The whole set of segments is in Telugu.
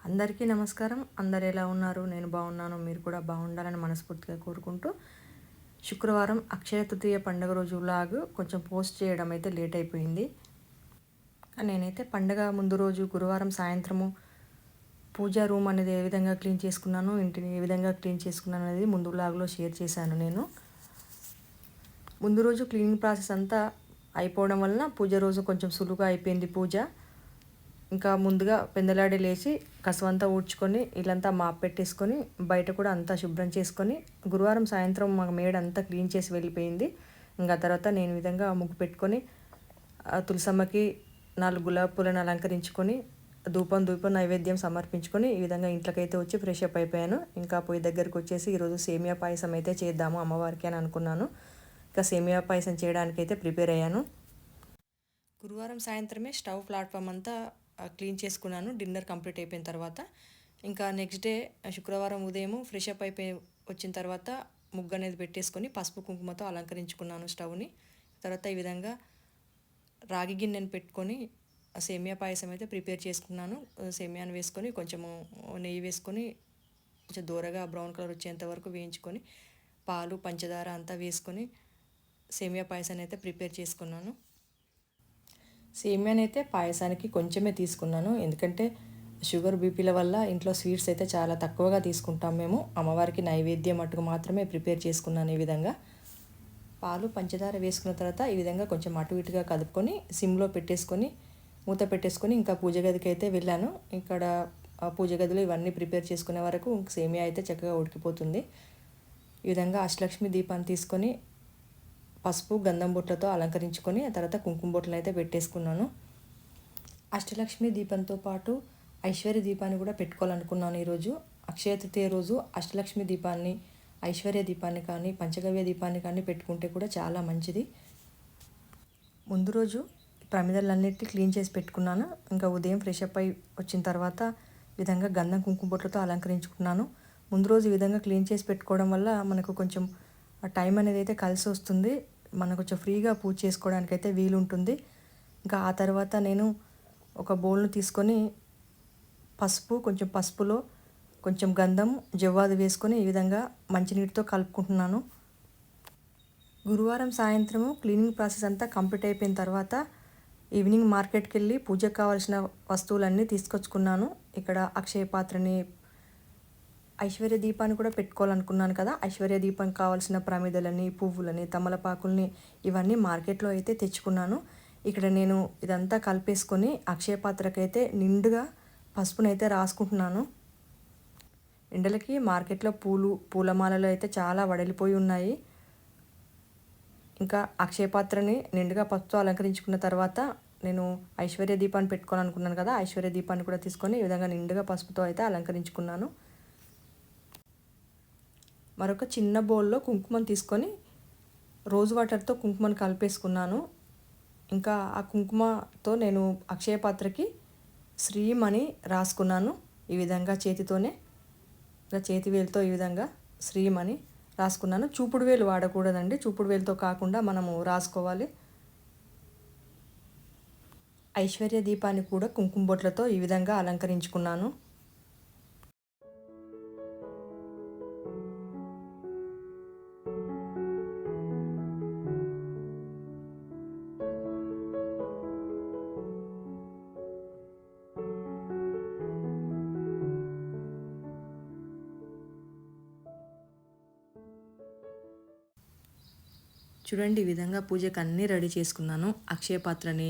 అందరికీ నమస్కారం. అందరు ఎలా ఉన్నారు? నేను బాగున్నాను. మీరు కూడా బాగుండాలని మనస్ఫూర్తిగా కోరుకుంటూ, శుక్రవారం అక్షయ తృతీయ పండుగ రోజు వ్లాగ్ కొంచెం పోస్ట్ చేయడం అయితే లేట్ అయిపోయింది. నేనైతే పండగ ముందు రోజు గురువారం సాయంత్రము పూజా రూమ్ అనేది ఏ విధంగా క్లీన్ చేసుకున్నాను, ఇంటిని ఏ విధంగా క్లీన్ చేసుకున్నాను అనేది ముందు వ్లాగ్లో షేర్ చేశాను. నేను ముందు రోజు క్లీనింగ్ ప్రాసెస్ అంతా అయిపోవడం వలన పూజ రోజు కొంచెం సులువుగా అయిపోయింది పూజ. ఇంకా ముందుగా పెందలాడే లేచి కసవంతా ఊడ్చుకొని ఇల్లంతా మాప్ పెట్టేసుకొని బయట కూడా అంతా శుభ్రం చేసుకొని గురువారం సాయంత్రం మా మేడ అంతా క్లీన్ చేసి వెళ్ళిపోయింది. ఇంకా తర్వాత నేను విధంగా ముగ్గు పెట్టుకొని తులసమ్మకి 4 గులాబీ పూలను అలంకరించుకొని ధూపం నైవేద్యం సమర్పించుకొని ఈ విధంగా ఇంట్లోకైతే వచ్చి ఫ్రెష్ అప్ అయిపోయాను. ఇంకా పొయ్యి దగ్గరికి వచ్చేసి ఈరోజు సేమియా పాయసం అయితే చేద్దాము అమ్మవారికి అని అనుకున్నాను. ఇంకా సేమియా పాయసం చేయడానికైతే ప్రిపేర్ అయ్యాను. గురువారం సాయంత్రమే స్టవ్ ప్లాట్ఫామ్ అంతా క్లీన్ చేసుకున్నాను డిన్నర్ కంప్లీట్ అయిపోయిన తర్వాత. ఇంకా నెక్స్ట్ డే శుక్రవారం ఉదయం ఫ్రెష్ అప్ అయిపోయి వచ్చిన తర్వాత ముగ్గు అనేది పెట్టేసుకొని పసుపు కుంకుమతో అలంకరించుకున్నాను స్టవ్ని. తర్వాత ఈ విధంగా రాగి గిన్నెను పెట్టుకొని సేమియా పాయసం అయితే ప్రిపేర్ చేసుకున్నాను. సేమియాను వేసుకొని కొంచెము నెయ్యి వేసుకొని కొంచెం దూరగా బ్రౌన్ కలర్ వచ్చేంత వరకు వేయించుకొని పాలు పంచదార అంతా వేసుకొని సేమియా పాయసాన్ని అయితే ప్రిపేర్ చేసుకున్నాను. సేమియాని అయితే పాయసానికి కొంచెమే తీసుకున్నాను, ఎందుకంటే షుగర్ బీపీల వల్ల ఇంట్లో స్వీట్స్ అయితే చాలా తక్కువగా తీసుకుంటాం మేము. అమ్మవారికి నైవేద్యం మట్టుకు మాత్రమే ప్రిపేర్ చేసుకున్నాను. ఈ విధంగా పాలు పంచదార వేసుకున్న తర్వాత ఈ విధంగా కొంచెం అటు ఇటుగా కలుపుకొని సిమ్లో పెట్టేసుకొని మూత పెట్టేసుకొని ఇంకా పూజ గదికి అయితే వెళ్ళాను. ఇక్కడ పూజ గదిలో ఇవన్నీ ప్రిపేర్ చేసుకునే వరకు సేమియా అయితే చక్కగా ఉడికిపోతుంది. ఈ విధంగా అష్టలక్ష్మి దీపాన్ని తీసుకొని పసుపు గంధం బొట్లతో అలంకరించుకొని ఆ తర్వాత కుంకుమ బొట్లను అయితే పెట్టేసుకున్నాను. అష్టలక్ష్మి దీపంతో పాటు ఐశ్వర్య దీపాన్ని కూడా పెట్టుకోవాలనుకున్నాను. ఈరోజు అక్షయ తృతీయ రోజు అష్టలక్ష్మి దీపాన్ని, ఐశ్వర్య దీపాన్ని కానీ పంచగవ్య దీపాన్ని కానీ పెట్టుకుంటే కూడా చాలా మంచిది. ముందు రోజు ప్రమిదలన్నిటిని క్లీన్ చేసి పెట్టుకున్నాను. ఇంకా ఉదయం ఫ్రెష్ అప్ అయి వచ్చిన తర్వాత విధంగా గంధం కుంకుమ బొట్లతో అలంకరించుకున్నాను. ముందు రోజు ఈ విధంగా క్లీన్ చేసి పెట్టుకోవడం వల్ల మనకు కొంచెం టైం అనేది అయితే కలిసి వస్తుంది. మనకు కొంచెం ఫ్రీగా పూజ చేసుకోవడానికి అయితే వీలుంటుంది. ఇంకా ఆ తర్వాత నేను ఒక బౌల్ను తీసుకొని కొంచెం పసుపులో కొంచెం గంధం జవ్వాది వేసుకొని ఈ విధంగా మంచినీటితో కలుపుకుంటున్నాను. గురువారం సాయంత్రము క్లీనింగ్ ప్రాసెస్ అంతా కంప్లీట్ అయిపోయిన తర్వాత ఈవినింగ్ మార్కెట్కి వెళ్ళి పూజకు కావాల్సిన వస్తువులన్నీ తీసుకొచ్చుకున్నాను. ఇక్కడ అక్షయ పాత్రని, ఐశ్వర్య దీపాన్ని కూడా పెట్టుకోవాలనుకున్నాను కదా. ఐశ్వర్య దీపం కావాల్సిన ప్రమిదలని, పువ్వులని, తమలపాకుల్ని ఇవన్నీ మార్కెట్లో అయితే తెచ్చుకున్నాను. ఇక్కడ నేను ఇదంతా కలిపేసుకొని అక్షయ పాత్రకైతే నిండుగా పసుపునైతే రాసుకుంటున్నాను. ఎండలకి మార్కెట్లో పూలమాలలు అయితే చాలా వడలిపోయి ఉన్నాయి. ఇంకా అక్షయ పాత్రని నిండుగా పసుపుతో అలంకరించుకున్న తర్వాత నేను ఐశ్వర్య దీపాన్ని పెట్టుకోవాలనుకున్నాను కదా. ఐశ్వర్య దీపాన్ని కూడా తీసుకొని ఈ విధంగా నిండుగా పసుపుతో అయితే అలంకరించుకున్నాను. మరొక చిన్న బౌల్లో కుంకుమను తీసుకొని రోజ్ వాటర్తో కుంకుమను కలిపేసుకున్నాను. ఇంకా ఆ కుంకుమతో నేను అక్షయ పాత్రకి శ్రీం అని రాసుకున్నాను. ఈ విధంగా చేతితోనే చేతి వేలుతో ఈ విధంగా శ్రీం అని రాసుకున్నాను. చూపుడు వేలు వాడకూడదండి, చూపుడు వేలుతో కాకుండా మనము రాసుకోవాలి. ఐశ్వర్య దీపాన్ని కూడా కుంకుమ బొట్లతో ఈ విధంగా అలంకరించుకున్నాను. చూడండి, ఈ విధంగా పూజకు అన్నీ రెడీ చేసుకున్నాను. అక్షయ పాత్రని,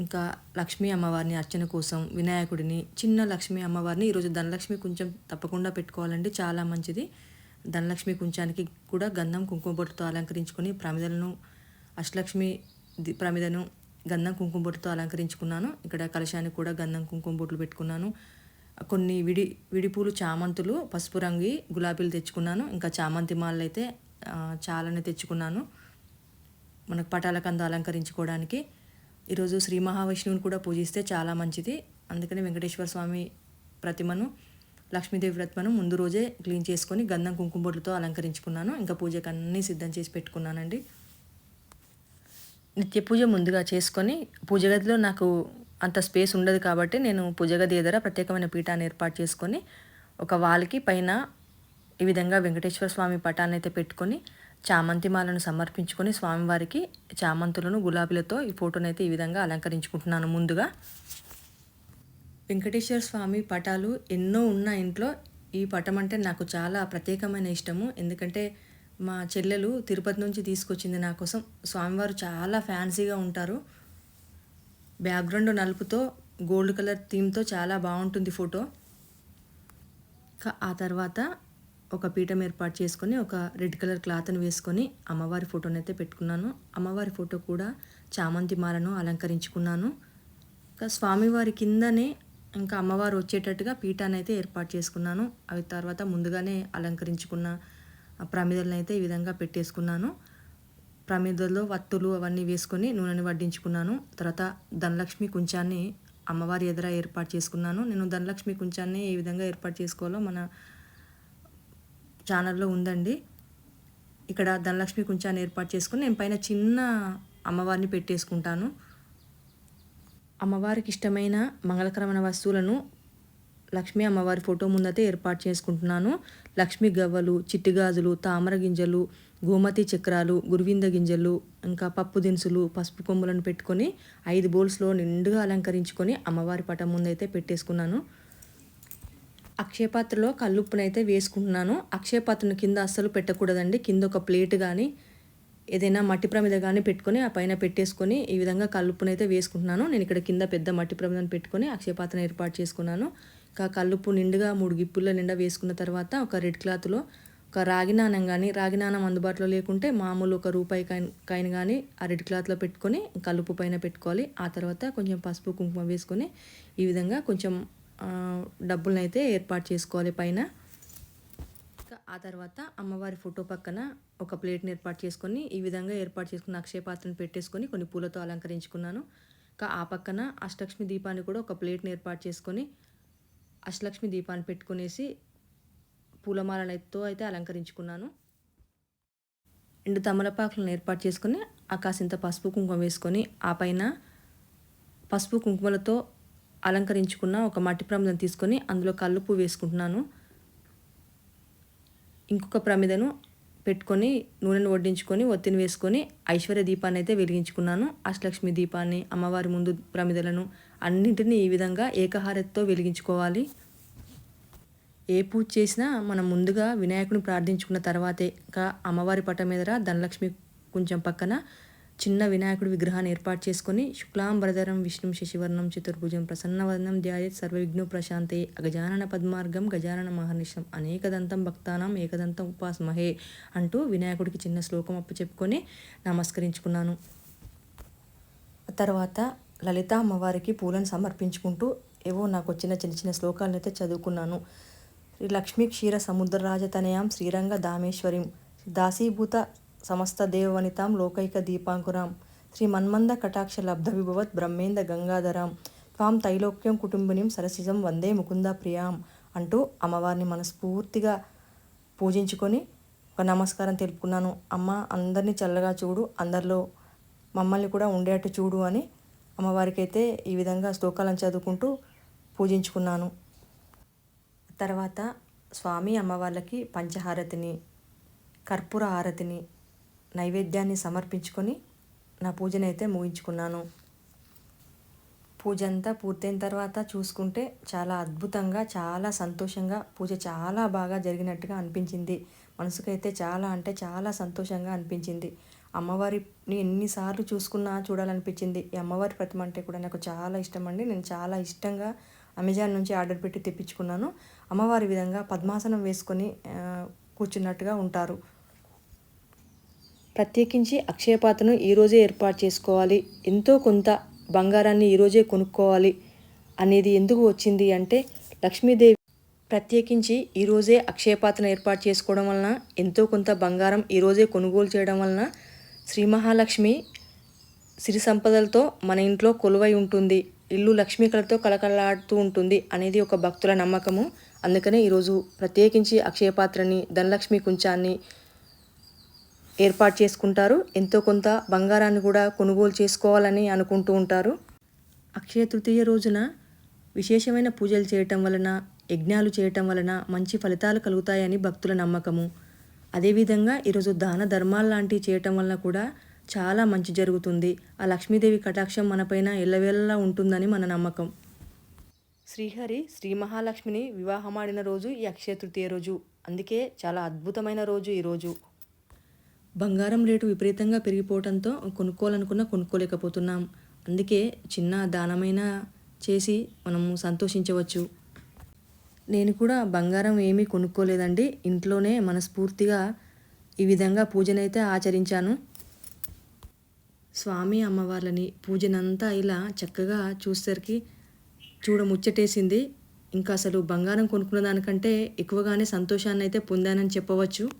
ఇంకా లక్ష్మీ అమ్మవారిని అర్చన కోసం, వినాయకుడిని, చిన్న లక్ష్మీ అమ్మవారిని. ఈరోజు ధనలక్ష్మి కొంచెం తప్పకుండా పెట్టుకోవాలండి, చాలా మంచిది. ధనలక్ష్మి కుంచానికి కూడా గంధం కుంకుమ బొట్టుతో అలంకరించుకొని ప్రమిదలను, అష్టలక్ష్మి ప్రమిదను గంధం కుంకుమ బొట్టుతో అలంకరించుకున్నాను. ఇక్కడ కలశానికి కూడా గంధం కుంకుమ బొట్లు పెట్టుకున్నాను. కొన్ని విడిపూలు, చామంతులు, పసుపు రంగు గులాబీలు తెచ్చుకున్నాను. ఇంకా చామంతి మాలలు అయితే చాలానే తెచ్చుకున్నాను మనకు పటాలకంద అలంకరించుకోవడానికి. ఈరోజు శ్రీ మహావిష్ణువుని కూడా పూజిస్తే చాలా మంచిది. అందుకని వెంకటేశ్వర స్వామి ప్రతిమను, లక్ష్మీదేవి ప్రతిమను ముందు రోజే క్లీన్ చేసుకొని గంధం కుంకుమ బొట్లతో అలంకరించుకున్నాను. ఇంకా పూజకు అన్నీ సిద్ధం చేసి పెట్టుకున్నానండి. నిత్య పూజ ముందుగా చేసుకొని పూజ గదిలో నాకు అంత స్పేస్ ఉండదు కాబట్టి నేను పూజ గది ఎదుర ప్రత్యేకమైన పీఠాన్ని ఏర్పాటు చేసుకొని ఒక వాల్కి పైన ఈ విధంగా వెంకటేశ్వర స్వామి పటాన్ని అయితే పెట్టుకొని చామంతి మాలను సమర్పించుకొని స్వామివారికి చామంతులను గులాబీలతో ఈ ఫోటోని అయితే ఈ విధంగా అలంకరించుకుంటున్నాను. ముందుగా వెంకటేశ్వర స్వామి పటాలు ఎన్నో ఉన్న ఇంట్లో ఈ పటం అంటే నాకు చాలా ప్రత్యేకమైన ఇష్టము. ఎందుకంటే మా చెల్లెలు తిరుపతి నుంచి తీసుకొచ్చింది నా కోసం. స్వామివారు చాలా ఫ్యాన్సీగా ఉంటారు. బ్యాక్గ్రౌండ్ నలుపుతో గోల్డ్ కలర్ థీమ్తో చాలా బాగుంటుంది ఫోటో. ఆ తర్వాత ఒక పీఠం ఏర్పాటు చేసుకొని ఒక రెడ్ కలర్ క్లాత్ని వేసుకొని అమ్మవారి ఫోటోని అయితే పెట్టుకున్నాను. అమ్మవారి ఫోటో కూడా చామంతి మాలను అలంకరించుకున్నాను. ఇంకా స్వామివారి కిందనే ఇంకా అమ్మవారు వచ్చేటట్టుగా పీఠాన్ని అయితే ఏర్పాటు చేసుకున్నాను. అవి తర్వాత ముందుగానే అలంకరించుకున్న ప్రమిదలను అయితే ఈ విధంగా పెట్టేసుకున్నాను. ప్రమిదల్లో వత్తులు అవన్నీ వేసుకొని నూనెని వడ్డించుకున్నాను. తర్వాత ధనలక్ష్మి కుంచాన్ని అమ్మవారి ఎదుర ఏర్పాటు చేసుకున్నాను. నేను ధనలక్ష్మి కుంచాన్ని ఏ విధంగా ఏర్పాటు చేసుకోవాలో మన ఛానల్లో ఉందండి. ఇక్కడ ధనలక్ష్మి కుంచాన్ని ఏర్పాటు చేసుకుని నేను పైన చిన్న అమ్మవారిని పెట్టేసుకుంటాను. అమ్మవారికి ఇష్టమైన మంగళకరమైన వస్తువులను లక్ష్మీ అమ్మవారి ఫోటో ముందైతే ఏర్పాటు చేసుకుంటున్నాను. లక్ష్మీ గవ్వలు, చిట్టి గాజులు, తామర గింజలు, గోమతి చక్రాలు, గురువింద గింజలు, ఇంకా పప్పు దినుసులు, పసుపు కొమ్ములను పెట్టుకొని 5 బౌల్స్లో నిండుగా అలంకరించుకొని అమ్మవారి పటం ముందైతే పెట్టేసుకున్నాను. అక్షయపాత్రలో కల్లుప్పునైతే వేసుకుంటున్నాను. అక్షయపాత్రను కింద అస్సలు పెట్టకూడదండి. కింద ఒక ప్లేట్ కానీ ఏదైనా మట్టి ప్రమిద కానీ పెట్టుకొని ఆ పైన పెట్టేసుకొని ఈ విధంగా కల్లుప్పునైతే వేసుకుంటున్నాను. నేను ఇక్కడ కింద పెద్ద మట్టి ప్రమిదను పెట్టుకొని అక్షయపాత్రను ఏర్పాటు చేసుకున్నాను. ఇంకా కల్లుప్పు నిండుగా 3 గిప్పుల నిండా వేసుకున్న తర్వాత ఒక రెడ్ క్లాత్లో ఒక రాగి నాణం కానీ, రాగి నాణం అందుబాటులో లేకుంటే మామూలు ఒక రూపాయి కాయిన్ కానీ ఆ రెడ్ క్లాత్లో పెట్టుకొని కల్లుప్పు పైన పెట్టుకోవాలి. ఆ తర్వాత కొంచెం పసుపు కుంకుమ వేసుకొని ఈ విధంగా కొంచెం డబ్బులను అయితే ఏర్పాటు చేసుకోవాలి పైన. ఆ తర్వాత అమ్మవారి ఫోటో పక్కన ఒక ప్లేట్ని ఏర్పాటు చేసుకొని ఈ విధంగా ఏర్పాటు చేసుకున్న అక్షయపాత్రను పెట్టేసుకొని కొన్ని పూలతో అలంకరించుకున్నాను. ఇంకా ఆ పక్కన అష్టలక్ష్మి దీపాన్ని కూడా ఒక ప్లేట్ని ఏర్పాటు చేసుకొని అష్టలక్ష్మి దీపాన్ని పెట్టుకునేసి పూలమాలతో అయితే అలంకరించుకున్నాను. 2 తమలపాకులను ఏర్పాటు చేసుకొని కాసింత పసుపు కుంకుమ వేసుకొని ఆ పైన పసుపు కుంకుమలతో అలంకరించుకున్న ఒక మట్టి ప్రమిదను తీసుకొని అందులో కల్లుప్పు వేసుకుంటున్నాను. ఇంకొక ప్రమిదను పెట్టుకొని నూనెను వడ్డించుకొని ఒత్తిని వేసుకొని ఐశ్వర్య దీపాన్ని అయితే వెలిగించుకున్నాను. అష్టలక్ష్మి దీపాన్ని, అమ్మవారి ముందు ప్రమిదలను అన్నింటినీ ఈ విధంగా ఏకహారతితో వెలిగించుకోవాలి. ఏ పూజ చేసినా మనం ముందుగా వినాయకుని ప్రార్థించుకున్న తర్వాతే ఇంకా అమ్మవారి పటం మీద ధనలక్ష్మి కొంచెం పక్కన చిన్న వినాయకుడి విగ్రహాన్ని ఏర్పాటు చేసుకొని శుక్లాంబరధరం విష్ణుం శశివర్ణం చతుర్భుజం ప్రసన్నవదనం ధ్యాయేత్ సర్వవిఘ్నో ప్రశాంతే అగజానన పద్మార్గం గజానన మహర్నిశం అనేకదంతం భక్తానం ఏకదంతం ఉపాస్మహే అంటూ వినాయకుడికి చిన్న శ్లోకం చెప్పుకొని నమస్కరించుకున్నాను. తర్వాత లలిత అమ్మవారికి పూలను సమర్పించుకుంటూ ఏవో నాకు వచ్చిన చిన్న చిన్న శ్లోకాలను అయితే చదువుకున్నాను. శ్రీ లక్ష్మీ క్షీర సముద్రరాజతనయాం శ్రీరంగ దామేశ్వరిం దాసీభూత సమస్త దేవవనితాం లోకైక దీపాంకురాం శ్రీ మన్మంద కటాక్ష లబ్ధ విభవత్ బ్రహ్మేంద గంగాధరాం త్వాం తైలోక్యం కుటుంబినిం సరసిజం వందే ముకుంద ప్రియాం అంటూ అమ్మవారిని మనస్ఫూర్తిగా పూజించుకొని ఒక నమస్కారం తెలుపుకున్నాను. అమ్మ అందరినీ చల్లగా చూడు, అందరిలో మమ్మల్ని కూడా ఉండేట్టు చూడు అని అమ్మవారికి అయితే ఈ విధంగా శ్లోకాలను చదువుకుంటూ పూజించుకున్నాను. తర్వాత స్వామి అమ్మవార్లకి పంచహారతిని, కర్పూర హారతిని, నైవేద్యాన్ని సమర్పించుకొని నా పూజను అయితే ముగించుకున్నాను. పూజ అంతా పూర్తయిన తర్వాత చూసుకుంటే చాలా అద్భుతంగా, చాలా సంతోషంగా పూజ చాలా బాగా జరిగినట్టుగా అనిపించింది. మనసుకైతే చాలా అంటే చాలా సంతోషంగా అనిపించింది. అమ్మవారిని ఎన్నిసార్లు చూడాలనిపించింది. ఈ అమ్మవారి ప్రతిమ అంటే కూడా నాకు చాలా ఇష్టం అండి. నేను చాలా ఇష్టంగా అమెజాన్ నుంచి ఆర్డర్ పెట్టి తెప్పించుకున్నాను. అమ్మవారి విధంగా పద్మాసనం వేసుకొని కూర్చున్నట్టుగా ఉంటారు. ప్రత్యేకించి అక్షయపాత్రను ఈరోజే ఏర్పాటు చేసుకోవాలి, ఎంతో కొంత బంగారాన్ని ఈరోజే కొనుక్కోవాలి అనేది ఎందుకు వచ్చింది అంటే లక్ష్మీదేవి ప్రత్యేకించి ఈరోజే అక్షయపాత్రను ఏర్పాటు చేసుకోవడం వలన, ఎంతో కొంత బంగారం ఈరోజే కొనుగోలు చేయడం వలన శ్రీ మహాలక్ష్మి సిరి సంపదలతో మన ఇంట్లో కొలువై ఉంటుంది, ఇల్లు లక్ష్మీకళతో కళకళలాడుతూ ఉంటుంది అనేది ఒక భక్తుల నమ్మకము. అందుకనే ఈరోజు ప్రత్యేకించి అక్షయపాత్రని, ధనలక్ష్మి కుంచాన్ని ఏర్పాటు చేసుకుంటారు. ఎంతో కొంత బంగారాన్ని కూడా కొనుగోలు చేసుకోవాలని అనుకుంటూ ఉంటారు. అక్షయ తృతీయ రోజున విశేషమైన పూజలు చేయటం వలన, యజ్ఞాలు చేయటం వలన మంచి ఫలితాలు కలుగుతాయని భక్తుల నమ్మకము. అదేవిధంగా ఈరోజు దాన ధర్మాలు లాంటివి చేయటం వలన కూడా చాలా మంచి జరుగుతుంది. ఆ లక్ష్మీదేవి కటాక్షం మనపైన ఎల్లవేళలా ఉంటుందని మన నమ్మకం. శ్రీహరి శ్రీ మహాలక్ష్మిని వివాహమాడిన రోజు ఈ అక్షయ తృతీయ రోజు. అందుకే చాలా అద్భుతమైన రోజు ఈరోజు. బంగారం రేటు విపరీతంగా పెరిగిపోవడంతో కొనుక్కోలేకపోతున్నాం. అందుకే చిన్న దానమైనా చేసి మనము సంతోషించవచ్చు. నేను కూడా బంగారం ఏమీ కొనుక్కోలేదండి. ఇంట్లోనే మనస్ఫూర్తిగా ఈ విధంగా పూజనైతే ఆచరించాను. స్వామి అమ్మవార్లని పూజనంతా ఇలా చక్కగా చూసేసరికి ముచ్చటేసింది. ఇంకా అసలు బంగారం కొనుక్కున్న దానికంటే ఎక్కువగానే సంతోషాన్ని అయితే పొందానని చెప్పవచ్చు.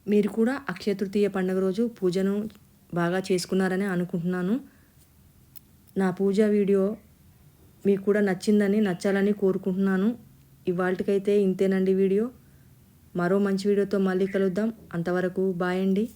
మీరు కూడా అక్షయ తృతీయ పండుగ రోజు పూజను బాగా చేసుకున్నారని అనుకుంటున్నాను. నా పూజ వీడియో మీకు కూడా నచ్చాలని కోరుకుంటున్నాను. ఇవాళకైతే ఇంతేనండి వీడియో. మరో మంచి వీడియోతో మళ్ళీ కలుద్దాం. అంతవరకు బాయ్ అండి.